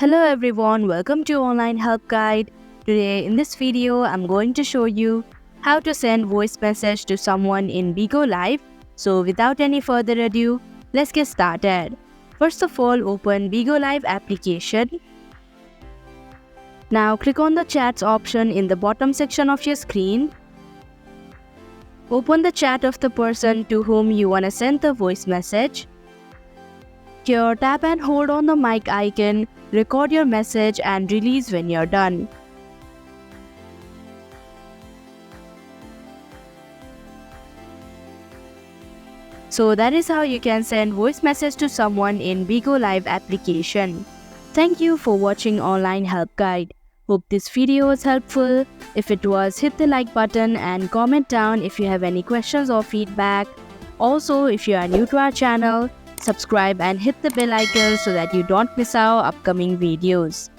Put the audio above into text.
Hello everyone, welcome to Online Help Guide. Today in this video, I'm going to show you how to send voice message to someone in Bigo Live. So without any further ado, let's get started. First of all, open Bigo Live application. Now click on the chats option in the bottom section of your screen. Open the chat of the person to whom you want to send the voice message. Here, tap and hold on the mic icon, record your message and release when you're done. So that is how you can send voice message to someone in Bigo Live application. Thank you for watching Online Help Guide. Hope this video was helpful. If it was, hit the like button and comment down if you have any questions or feedback. Also, if you are new to our channel, subscribe and hit the bell icon so that you don't miss our upcoming videos.